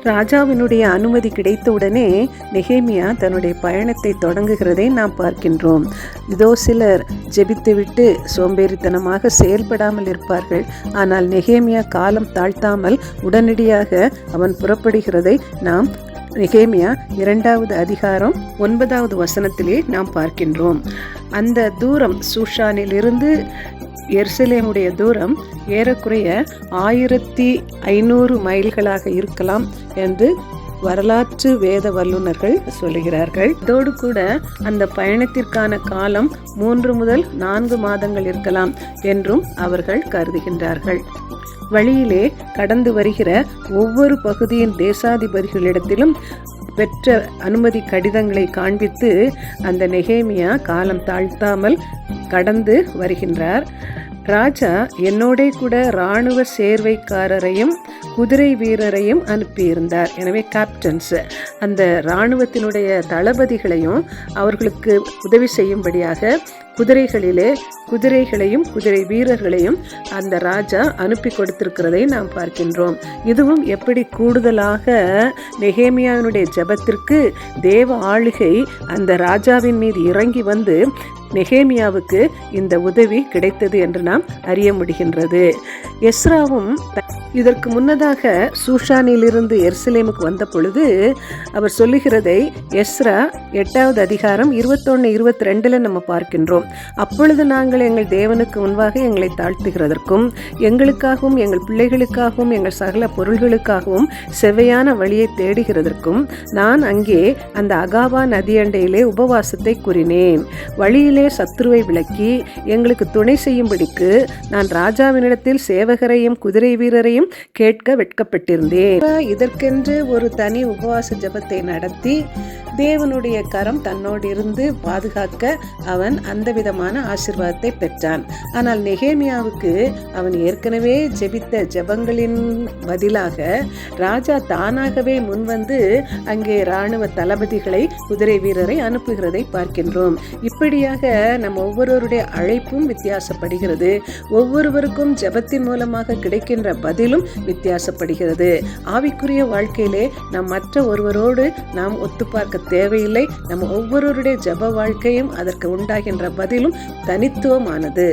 ராஜாவினுடைய அனுமதி கிடைத்தவுடனே நெகேமியா தன்னுடைய பயணத்தை தொடங்குகிறதை நாம் பார்க்கின்றோம். இதோ சிலர் ஜெபித்துவிட்டு சோம்பேறித்தனமாக செயல்படாமல் இருப்பார்கள். ஆனால் நெகேமியா காலம் தாழ்த்தாமல் உடனடியாக அவன் புறப்படுகிறதை நாம் நெகேமியா 2வது அதிகாரம் 9வது வசனத்திலே நாம் பார்க்கின்றோம். அந்த தூரம் சூஷானிலிருந்து எருசலேமுடைய தூரம் ஏறக்குறைய 1500 மைல்களாக இருக்கலாம் என்று வரலாற்று வேத வல்லுநர்கள் சொல்லுகிறார்கள். இதோடு கூட அந்த பயணத்திற்கான காலம் 3 முதல் 4 மாதங்கள் இருக்கலாம் என்றும் அவர்கள் கருதுகின்றார்கள். வழியிலே கடந்து வருகிற ஒவ்வொரு பகுதியின் தேசாதிபதிகளிடத்திலும் பெற்ற அனுமதி கடிதங்களை காண்பித்து அந்த நெகேமியா காலம் தாழ்த்தாமல் கடந்து வருகின்றார். ராஜா என்னோட கூட இராணுவ சேர்வைக்காரரையும் குதிரை வீரரையும் அனுப்பியிருந்தார். எனவே கேப்டன்ஸ், அந்த இராணுவத்தினுடைய தளபதிகளையும் அவர்களுக்கு உதவி செய்யும்படியாக குதிரைகளையும் குதிரை வீரர்களையும் அந்த ராஜா அனுப்பி கொடுத்திருக்கிறதை நாம் பார்க்கின்றோம். இதுவும் எப்படி கூடுதலாக நெகேமியாவினுடைய ஜெபத்திற்கு தேவ ஆளுகை அந்த ராஜாவின் மீது இறங்கி வந்து நெகேமியாவுக்கு இந்த உதவி கிடைத்தது என்று நாம் அறிய முடிகின்றது. எஸ்ராவும் இதற்கு முன்னதாக சூஷானிலிருந்து எருசலேமுக்கு வந்த பொழுது அவர் சொல்லுகிறதை எஸ்ரா 8வது அதிகாரம் 21-22 நம்ம பார்க்கின்றோம். அப்பொழுது நாங்கள் எங்கள் தேவனுக்கு முன்பாக எங்களை தாழ்த்துகிறதற்கும் எங்களுக்காகவும் எங்கள் பிள்ளைகளுக்காகவும் எங்கள் சகல பொருள்களுக்காகவும் செவ்வையான வழியை தேடுகிறதற்கும் நான் அங்கே அந்த அகாவா நதியண்டையிலே உபவாசத்தை கூறினேன். வழியிலே சத்துருவை விலக்கி எங்களுக்கு துணை செய்யும்படிக்கு நான் ராஜாவினிடத்தில் சேவகரையும் குதிரை வீரரையும் கேட்க வெட்கப்பட்டிருந்தேன். இதற்கென்று ஒரு தனி உபவாச ஜெபத்தை நடத்தி தேவனுடைய கரம் தன்னோடு இருந்து பாதுகாக்க அவன் அந்த விதமான ஆசீர்வாதத்தை பெற்றான். ஆனால் நெகேமியாவுக்கு அவன் ஏற்கனவே ஜெபித்த ஜெபங்களின் பதிலாக ராஜா தானாகவே முன்வந்து அங்கே இராணுவ தளபதிகளை குதிரை வீரரை அனுப்புகிறதை பார்க்கின்றோம். இப்படியாக நம்ம ஒவ்வொருவருடைய அழைப்பும் வித்தியாசப்படுகிறது. ஒவ்வொருவருக்கும் ஜெபத்தின் மூலமாக கிடைக்கின்ற பதிலும் வித்தியாசப்படுகிறது. ஆவிக்குரிய வாழ்க்கையிலே நாம் மற்ற ஒருவரோடு நாம் ஒத்து பார்க்க தேவையில்லை. நம்ம ஒவ்வொருவருடைய ஜெப வாழ்க்கையும் அதற்கு உண்டாகின்ற பதிலும் தனித்துவமானது.